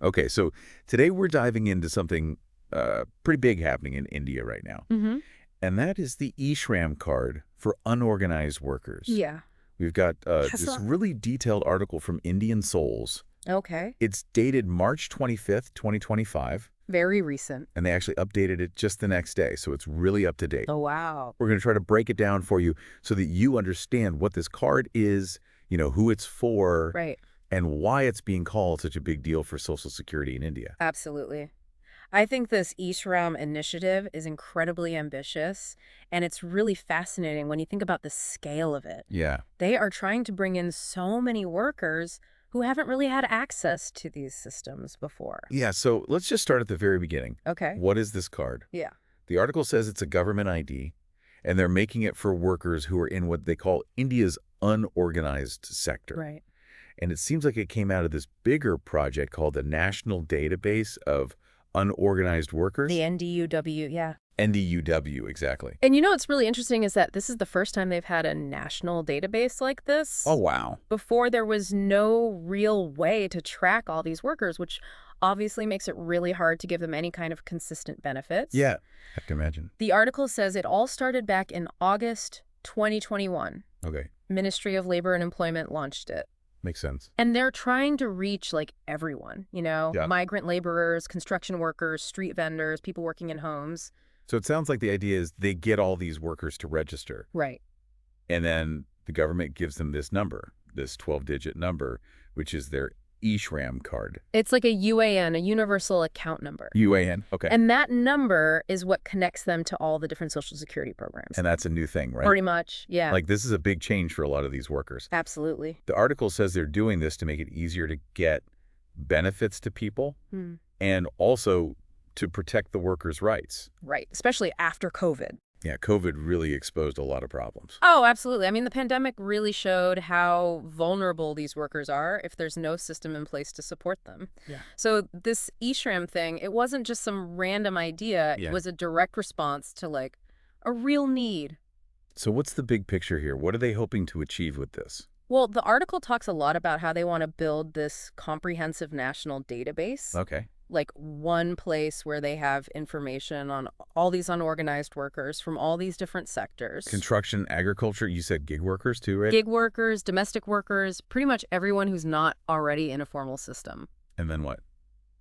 Okay, so today we're diving into something pretty big happening in India right now, Mm-hmm. and that is the e-Shram card for unorganized workers. Yeah. We've got That's this not really detailed article from Indian Souls. okay. It's dated March 25th, 2025, Very recent. and they actually updated it just the next day, so it's really up to date. Oh, wow. We're going to try to break it down for you so that you understand what this card is, who it's for, Right. and why it's being called such a big deal for Social Security in India. Absolutely. I think this e-Shram initiative is incredibly ambitious, and it's really fascinating when you think about the scale of it. Yeah. They are trying to bring in so many workers who haven't really had access to these systems before. Yeah, so let's just start at the very beginning. Okay. What is this card? Yeah. The article says it's a government ID, and they're making it for workers who are in what they call India's unorganized sector. Right. And it seems like it came out of this bigger project called the National Database of Unorganized Workers. The NDUW, yeah. NDUW, exactly. And what's really interesting is that this is the first time they've had a national database like this. Oh, wow. Before, there was no real way to track all these workers, which obviously makes it really hard to give them any kind of consistent benefits. Yeah, I can imagine. The article says it all started back in August 2021. Okay, Ministry of Labor and Employment launched it. makes sense. And they're trying to reach, like, everyone, Yeah. migrant laborers, construction workers, street vendors, people working in homes. So it sounds like the idea is they get all these workers to register, Right. and then the government gives them this number, this 12-digit number, which is their e-Shram card. It's like a UAN, a universal account number. UAN, okay. And that number is what connects them to all the different Social Security programs. And that's a new thing, right? Pretty much, yeah. Like, this is a big change for a lot of these workers. Absolutely. The article says they're doing this to make it easier to get benefits to people and also to protect the workers' rights. Right. Especially after COVID. Yeah, COVID really exposed a lot of problems. Oh, absolutely. I mean, the pandemic really showed how vulnerable these workers are if there's no system in place to support them. Yeah. So this e-Shram thing, it wasn't just some random idea. Yeah. It was a direct response to, like, a real need. So what's the big picture here? What are they hoping to achieve with this? Well, the article talks a lot about how they want to build this comprehensive national database. Okay. Like one place where they have information on all these unorganized workers from all these different sectors. Construction, agriculture, you said gig workers too, right? Gig workers, domestic workers, pretty much everyone who's not already in a formal system. And then what?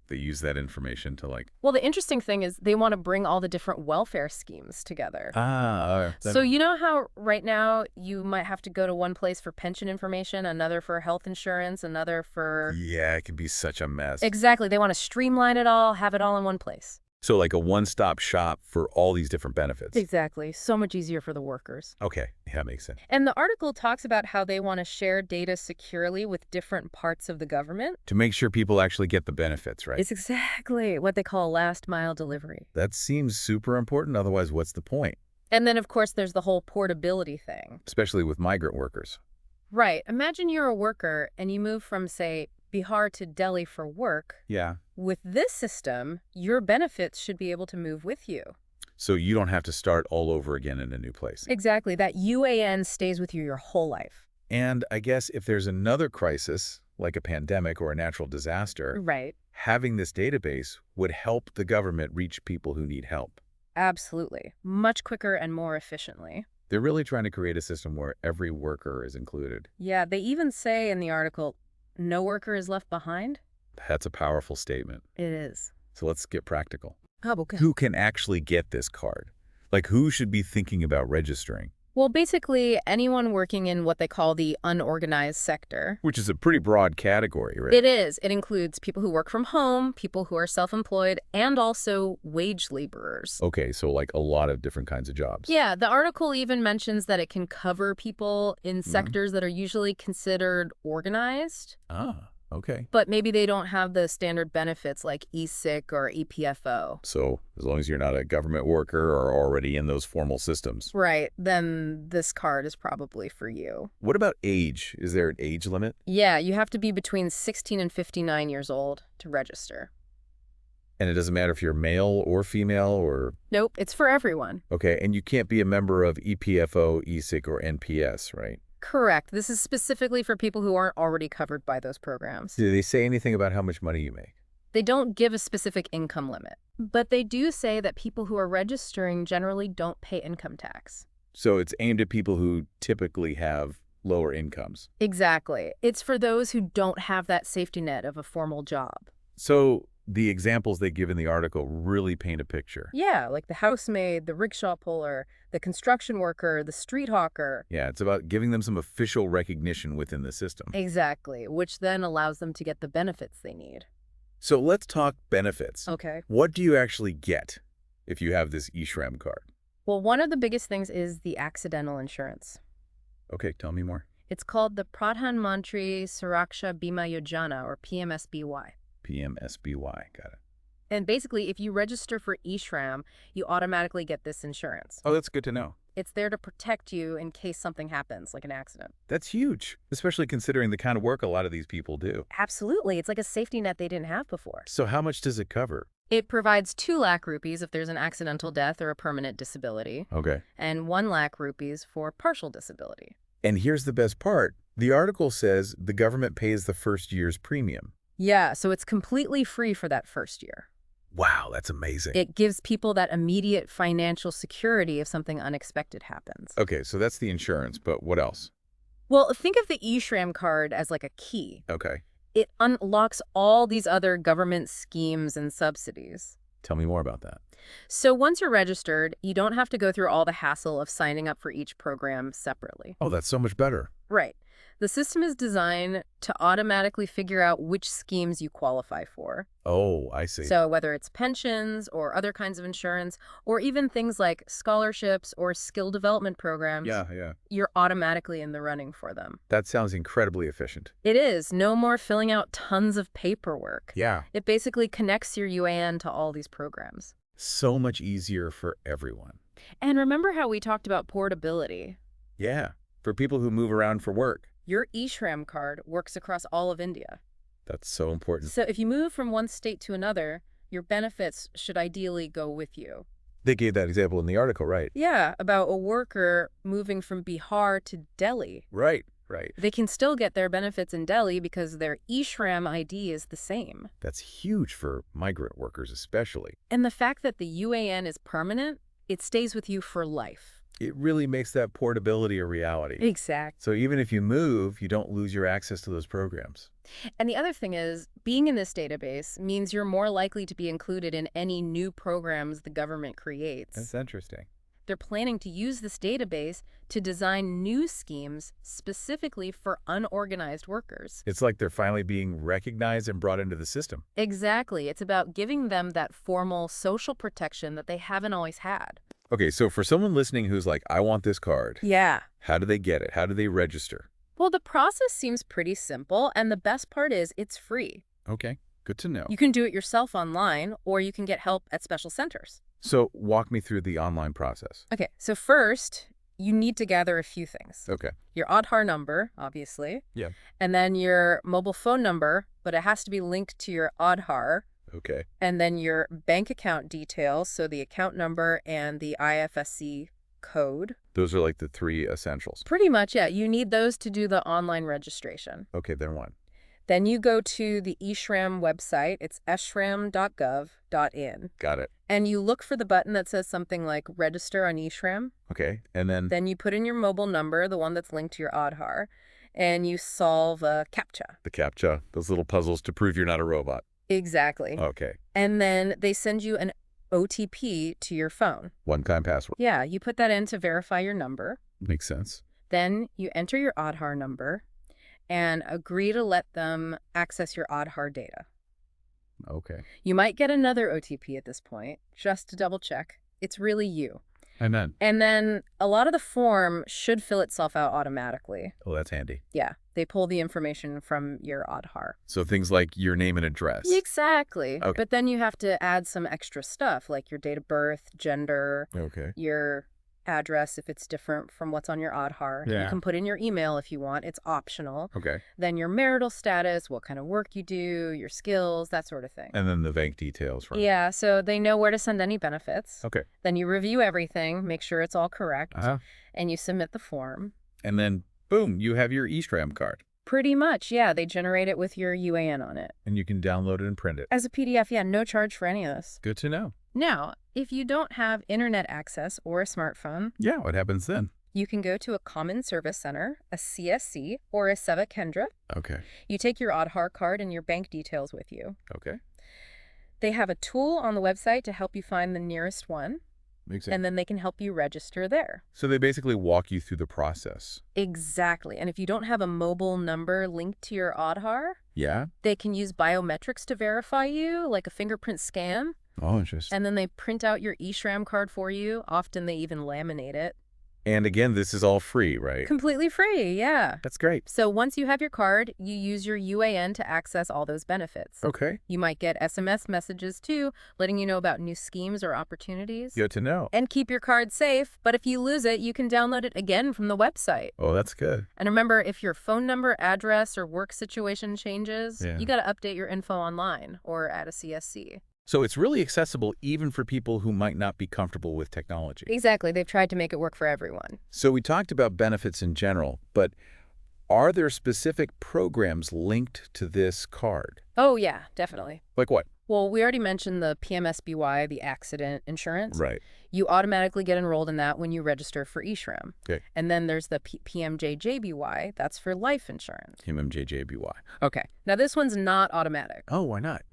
They use that information to Well, the interesting thing is they want to bring all the different welfare schemes together. So you know how right now you might have to go to one place for pension information, another for health insurance, another for... Yeah, it can be such a mess. Exactly. They want to streamline it all, have it all in one place. So like a one-stop shop for all these different benefits. Exactly. So much easier for the workers. Okay, yeah, makes sense. And the article talks about how they want to share data securely with different parts of the government. To make sure people actually get the benefits, right? It's exactly what they call last mile delivery. That seems super important. Otherwise, what's the point? And then, of course, there's the whole portability thing. Especially with migrant workers. Right. Imagine you're a worker and you move from, say, Bihar to Delhi for work. Yeah. With this system, your benefits should be able to move with you. So you don't have to start all over again in a new place. Exactly. That UAN stays with you your whole life. And I guess if there's another crisis, like a pandemic or a natural disaster, Right. having this database would help the government reach people who need help. Absolutely. Much quicker and more efficiently. They're really trying to create a system where every worker is included. Yeah, they even say in the article, no worker is left behind. That's a powerful statement. It is. So let's get practical. Oh, okay. Who can actually get this card? Like, who should be thinking about registering? Well, basically, anyone working in what they call the unorganized sector. Which is a pretty broad category, right? It is. It includes people who work from home, people who are self-employed, and also wage laborers. Okay, so like a lot of different kinds of jobs. Yeah, the article even mentions that it can cover people in sectors that are usually considered organized. Ah, okay. But maybe they don't have the standard benefits like e-sick or EPFO. So as long as you're not a government worker or already in those formal systems. Right, then this card is probably for you. What about age? Is there an age limit? Yeah, you have to be between 16 and 59 years old to register. And it doesn't matter if you're male or female or... Nope, it's for everyone. Okay, and you can't be a member of EPFO, e-sick, or NPS, right? Correct. This is specifically for people who aren't already covered by those programs. Do they say anything about how much money you make? They don't give a specific income limit, but they do say that people who are registering generally don't pay income tax. So it's aimed at people who typically have lower incomes. Exactly. It's for those who don't have that safety net of a formal job. So the examples they give in the article really paint a picture. Yeah, like the housemaid, the rickshaw puller, the construction worker, the street hawker. Yeah, it's about giving them some official recognition within the system. Exactly, which then allows them to get the benefits they need. So let's talk benefits. Okay. What do you actually get if you have this e-Shram card? Well, one of the biggest things is the accidental insurance. Okay, tell me more. It's called the Pradhan Mantri Suraksha Bima Yojana, or PMSBY. PMSBY, got it. And basically, if you register for e-Shram, you automatically get this insurance. Oh, that's good to know. It's there to protect you in case something happens, like an accident. That's huge, especially considering the kind of work a lot of these people do. Absolutely. It's like a safety net they didn't have before. So how much does it cover? It provides 2 lakh rupees if there's an accidental death or a permanent disability, Okay. and 1 lakh rupees for partial disability. And here's the best part. The article says the government pays the first year's premium. Yeah, so it's completely free for that first year. Wow, that's amazing. It gives people that immediate financial security if something unexpected happens. Okay, so that's the insurance, but what else? Well, think of the e-Shram card as like a key. Okay. It unlocks all these other government schemes and subsidies. Tell me more about that. So once you're registered, you don't have to go through all the hassle of signing up for each program separately. Oh, that's so much better. Right. The system is designed to automatically figure out which schemes you qualify for. Oh, I see. So whether it's pensions or other kinds of insurance, or even things like scholarships or skill development programs, Yeah. you're automatically in the running for them. That sounds incredibly efficient. It is. No more filling out tons of paperwork. Yeah. It basically connects your UAN to all these programs. So much easier for everyone. And remember how we talked about portability? Yeah, for people who move around for work. Your e-Shram card works across all of India. That's so important. So if you move from one state to another, your benefits should ideally go with you. They gave that example in the article, right? Yeah, about a worker moving from Bihar to Delhi. Right. They can still get their benefits in Delhi because their e-Shram ID is the same. That's huge for migrant workers especially. And the fact that the UAN is permanent, it stays with you for life. It really makes that portability a reality. Exactly. So even if you move, you don't lose your access to those programs. And the other thing is, being in this database means you're more likely to be included in any new programs the government creates. That's interesting. They're planning to use this database to design new schemes specifically for unorganized workers. It's like they're finally being recognized and brought into the system. Exactly. It's about giving them that formal social protection that they haven't always had. Okay, so for someone listening who's like, I want this card. Yeah. How do they get it? How do they register? Well, the process seems pretty simple, and the best part is it's free. Okay, good to know. You can do it yourself online, or you can get help at special centers. So walk me through the online process. Okay, so first, you need to gather a few things. Okay. Your Aadhaar number, obviously. Yeah. And then your mobile phone number, but it has to be linked to your Aadhaar. Okay. And then your bank account details, so the account number and the IFSC code. Those are like the 3 essentials. Pretty much, yeah. You need those to do the online registration. Okay, then what? Then you go to the e-Shram website. It's eshram.gov.in. Got it. And you look for the button that says something like register on e-Shram. Okay, and then? Then you put in your mobile number, the one that's linked to your Aadhaar, and you solve a CAPTCHA. The CAPTCHA, those little puzzles to prove you're not a robot. Exactly. Okay. And then they send you an OTP to your phone. One-time password. Yeah, you put that in to verify your number. Makes sense. Then you enter your Aadhaar number and agree to let them access your Aadhaar data. Okay. You might get another OTP at this point, just to double check. It's really you. And then a lot of the form should fill itself out automatically. Oh, that's handy. Yeah, they pull the information from your Aadhaar. So things like your name and address. Exactly. Okay. But then you have to add some extra stuff like your date of birth, gender, Okay. your address if it's different from what's on your Aadhaar. Yeah. You can put in your email if you want. It's optional. Okay. Then your marital status, what kind of work you do, your skills, that sort of thing. And then the bank details. Right? Yeah, so they know where to send any benefits. Okay. Then you review everything, make sure it's all correct, Uh-huh. and you submit the form. And then, boom, you have your e-Shram card. Pretty much, yeah. They generate it with your UAN on it. And you can download it and print it. As a PDF, yeah, no charge for any of this. Good to know. Now, if you don't have internet access or a smartphone, yeah, what happens then? You can go to a Common Service Center, a CSC, or a Seva Kendra. Okay. You take your Aadhaar card and your bank details with you. Okay. They have a tool on the website to help you find the nearest one. Makes sense. And then they can help you register there. So they basically walk you through the process. Exactly. And if you don't have a mobile number linked to your Aadhaar, yeah, they can use biometrics to verify you, like a fingerprint scan. Oh, interesting. And then they print out your e-Shram card for you. Often they even laminate it. And again, this is all free, right? Completely free, yeah. That's great. So once you have your card, you use your UAN to access all those benefits. Okay. You might get SMS messages too, letting you know about new schemes or opportunities. Good to know. And keep your card safe, but if you lose it, you can download it again from the website. Oh, that's good. And remember, if your phone number, address, or work situation changes, you got to update your info online or at a CSC. So it's really accessible even for people who might not be comfortable with technology. Exactly. They've tried to make it work for everyone. So we talked about benefits in general, but are there specific programs linked to this card? Oh, yeah, definitely. Like what? Well, we already mentioned the PMSBY, the accident insurance. Right. You automatically get enrolled in that when you register for e-Shram. Okay. And then there's the PMJJBY, that's for life insurance. PMJJBY. Okay. Now, this one's not automatic. Oh, why not?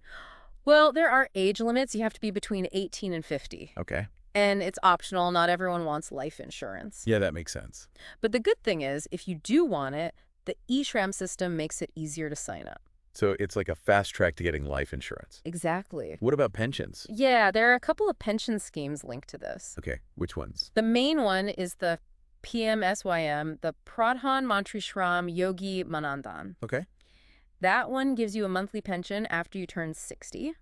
Well, there are age limits. You have to be between 18 and 50. Okay. And it's optional. Not everyone wants life insurance. Yeah, that makes sense. But the good thing is, if you do want it, the e-Shram system makes it easier to sign up. So it's like a fast track to getting life insurance. Exactly. What about pensions? Yeah, there are a couple of pension schemes linked to this. Okay, which ones? The main one is the PMSYM, the Pradhan Mantri Shram Yogi Manandan. Okay. That one gives you a monthly pension after you turn 60.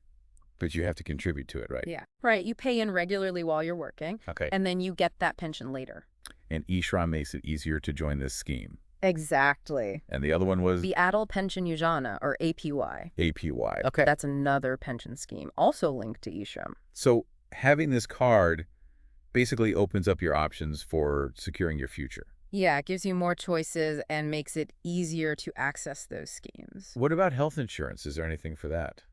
But you have to contribute to it, right? Yeah. Right. You pay in regularly while you're working. Okay. And then you get that pension later. And e-Shram makes it easier to join this scheme. Exactly. And the other one was? The Atal Pension Yojana, or APY. APY. Okay. That's another pension scheme, also linked to e-Shram. So having this card basically opens up your options for securing your future. Yeah, it gives you more choices and makes it easier to access those schemes. What about health insurance? Is there anything for that?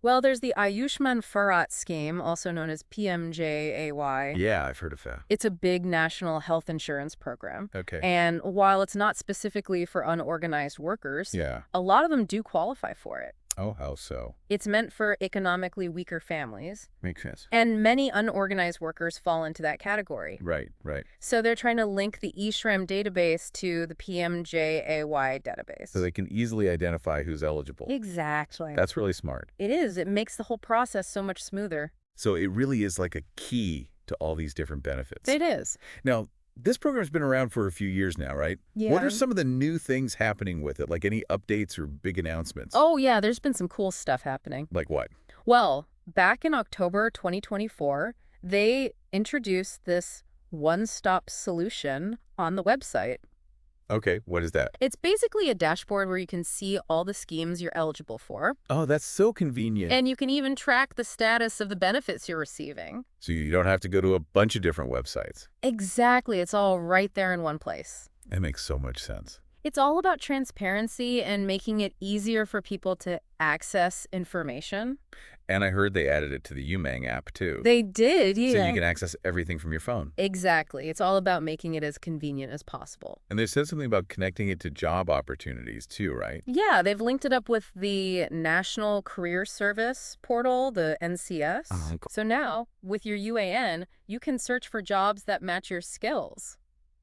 Well, there's the Ayushman Bharat scheme, also known as PMJAY. Yeah, I've heard of that. It's a big national health insurance program. Okay. And while it's not specifically for unorganized workers, a lot of them do qualify for it. Oh, how so? It's meant for economically weaker families. Makes sense. And many unorganized workers fall into that category. Right, right. So they're trying to link the e-Shram database to the PMJAY database. So they can easily identify who's eligible. Exactly. That's really smart. It is. It makes the whole process so much smoother. So it really is like a key to all these different benefits. It is. Now, this program's been around for a few years now, right? Yeah. What are some of the new things happening with it? Like any updates or big announcements? Oh, yeah. There's been some cool stuff happening. Like what? Well, back in October 2024, they introduced this one-stop solution on the website. Okay, what is that? It's basically a dashboard where you can see all the schemes you're eligible for. Oh, that's so convenient. And you can even track the status of the benefits you're receiving. So you don't have to go to a bunch of different websites. Exactly. It's all right there in one place. That makes so much sense. It's all about transparency and making it easier for people to access information. And I heard they added it to the UMang app, too. They did, yeah. So you can access everything from your phone. Exactly. It's all about making it as convenient as possible. And they said something about connecting it to job opportunities, too, right? Yeah, they've linked it up with the National Career Service portal, the NCS. Cool. So now, with your UAN, you can search for jobs that match your skills.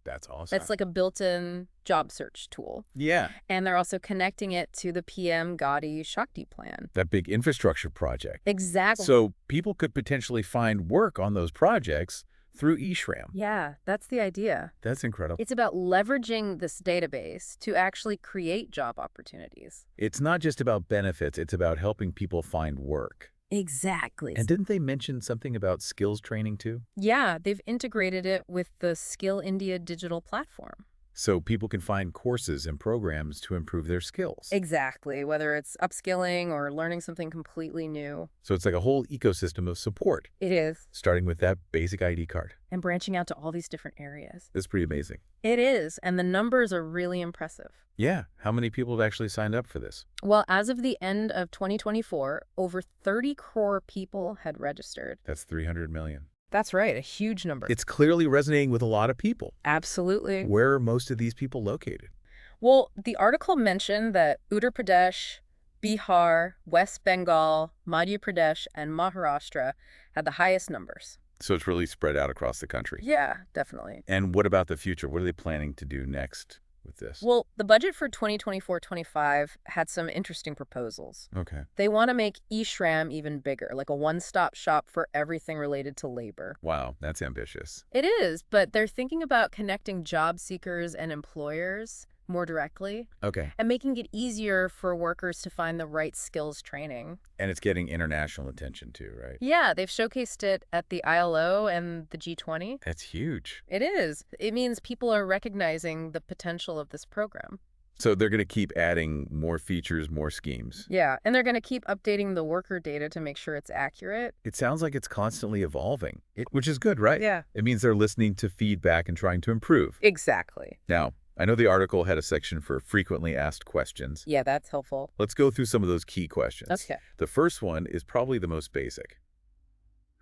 That's awesome. That's like a built-in job search tool. Yeah. And they're also connecting it to the PM Gadi Shakti plan. That big infrastructure project. Exactly. So people could potentially find work on those projects through e-Shram. Yeah, that's the idea. That's incredible. It's about leveraging this database to actually create job opportunities. It's not just about benefits. It's about helping people find work. Exactly. And didn't they mention something about skills training, too? Yeah, they've integrated it with the Skill India digital platform. So people can find courses and programs to improve their skills. Exactly, whether it's upskilling or learning something completely new. So it's like a whole ecosystem of support. It is. Starting with that basic ID card. And branching out to all these different areas. It's pretty amazing. It is, and the numbers are really impressive. Yeah. How many people have actually signed up for this? Well, as of the end of 2024, over 30 crore people had registered. That's 300 million. That's right, a huge number. It's clearly resonating with a lot of people. Absolutely. Where are most of these people located? Well, the article mentioned that Uttar Pradesh, Bihar, West Bengal, Madhya Pradesh, and Maharashtra had the highest numbers. So it's really spread out across the country. Yeah, definitely. And what about the future? What are they planning to do next with this? Well, the budget for 2024-25 had some interesting proposals. Okay. They want to make e-Shram even bigger, like a one-stop shop for everything related to labor. Wow, that's ambitious. It is, but they're thinking about connecting job seekers and employers more directly. Okay. And making it easier for workers to find the right skills training. And it's getting international attention too, right? Yeah, they've showcased it at the ILO and the G20. That's huge. It is. It means people are recognizing the potential of this program. So they're going to keep adding more features, more schemes. Yeah, and they're going to keep updating the worker data to make sure it's accurate. It sounds like it's constantly evolving, which is good, right? Yeah. It means they're listening to feedback and trying to improve. Exactly. Now, I know the article had a section for frequently asked questions. Yeah, that's helpful. Let's go through some of those key questions. Okay. The first one is probably the most basic.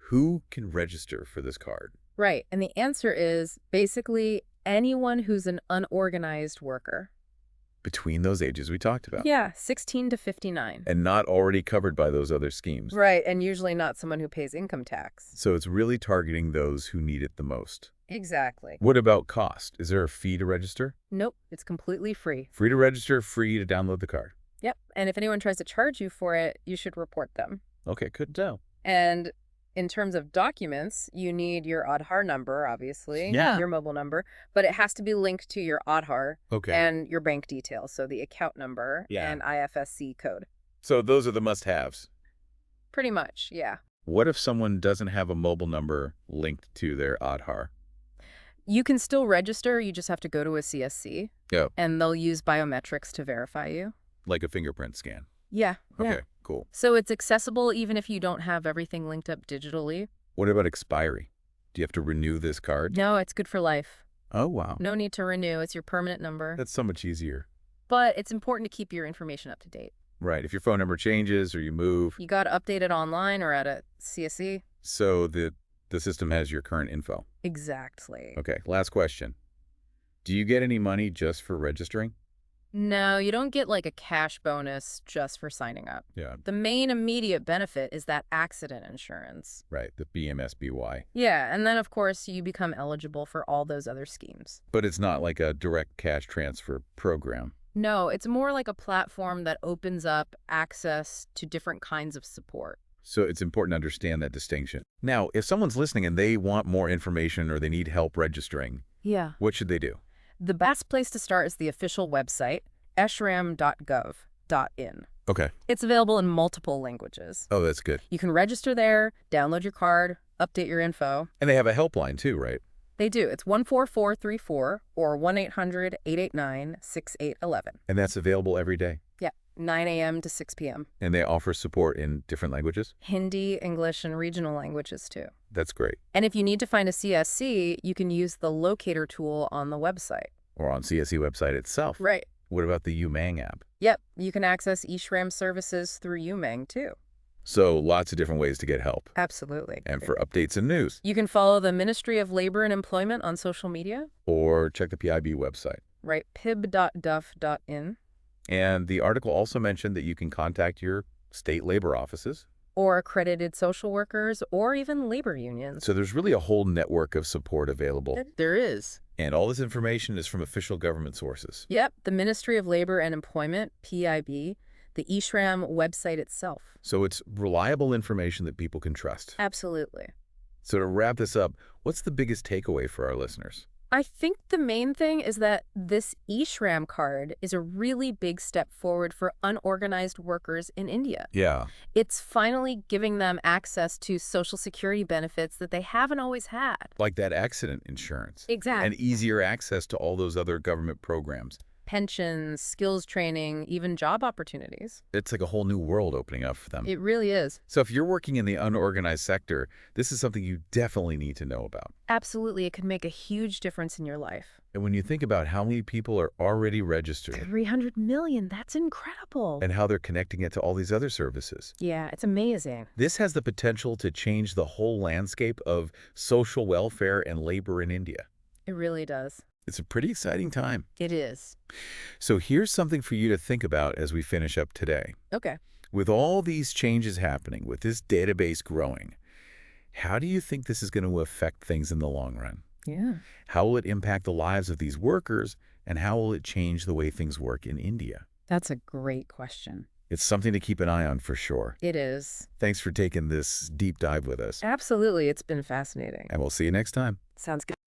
Who can register for this card? Right, and the answer is basically anyone who's an unorganized worker. Between those ages we talked about. Yeah, 16 to 59. And not already covered by those other schemes. Right, and usually not someone who pays income tax. So it's really targeting those who need it the most. Exactly. What about cost? Is there a fee to register? Nope, it's completely free. Free to register, free to download the card. Yep, and if anyone tries to charge you for it, you should report them. Okay, good to know. And in terms of documents, you need your Aadhaar number, obviously, your mobile number, but it has to be linked to your Aadhaar and your bank details, so the account number and IFSC code. So those are the must-haves. Pretty much, yeah. What if someone doesn't have a mobile number linked to their Aadhaar? You can still register, you just have to go to a CSC. Yeah. And they'll use biometrics to verify you. Like a fingerprint scan? Yeah. Okay, cool. So it's accessible even if you don't have everything linked up digitally. What about expiry? Do you have to renew this card? No, it's good for life. Oh, wow. No need to renew. It's your permanent number. That's so much easier. But it's important to keep your information up to date. Right. If your phone number changes or you move. You got to update it online or at a CSC. So the system has your current info. Exactly. Okay, last question. Do you get any money just for registering? No, you don't get like a cash bonus just for signing up. Yeah. The main immediate benefit is that accident insurance. Right, the BMSBY. Yeah, and then of course you become eligible for all those other schemes. But it's not like a direct cash transfer program. No, it's more like a platform that opens up access to different kinds of support. So it's important to understand that distinction. Now, if someone's listening and they want more information or they need help registering, what should they do? The best place to start is the official website, e-Shram.gov.in. Okay. It's available in multiple languages. Oh, that's good. You can register there, download your card, update your info. And they have a helpline too, right? They do. It's 14434 or 1-800-889-6811. And that's available every day? Yeah, 9 a.m. to 6 p.m. And they offer support in different languages? Hindi, English, and regional languages too. That's great. And if you need to find a CSC, you can use the locator tool on the website. Or on CSC website itself. Right. What about the UMang app? Yep, you can access e-Shram services through UMang too. So lots of different ways to get help. Absolutely. And for updates and news. You can follow the Ministry of Labor and Employment on social media. Or check the PIB website. Right, pib.duff.in. And the article also mentioned that you can contact your state labor offices. Or accredited social workers, or even labor unions. So there's really a whole network of support available. There is. And all this information is from official government sources. Yep, the Ministry of Labor and Employment, PIB, the e-Shram website itself. So it's reliable information that people can trust. Absolutely. So to wrap this up, what's the biggest takeaway for our listeners? I think the main thing is that this e-Shram card is a really big step forward for unorganized workers in India. Yeah. It's finally giving them access to Social Security benefits that they haven't always had. Like that accident insurance. Exactly. And easier access to all those other government programs. Pensions, skills training, even job opportunities. It's like a whole new world opening up for them. It really is. So if you're working in the unorganized sector, this is something you definitely need to know about. Absolutely. It could make a huge difference in your life. And when you think about how many people are already registered 300 million. That's incredible. and how they're connecting it to all these other services, Yeah, it's amazing. this has the potential to change the whole landscape of social welfare and labor in India. It really does. It's a pretty exciting time. It is. So here's something for you to think about as we finish up today. Okay. With all these changes happening, with this database growing, how do you think this is going to affect things in the long run? Yeah. How will it impact the lives of these workers, and how will it change the way things work in India? That's a great question. It's something to keep an eye on for sure. It is. Thanks for taking this deep dive with us, Absolutely. It's been fascinating. and we'll see you next time. Sounds good.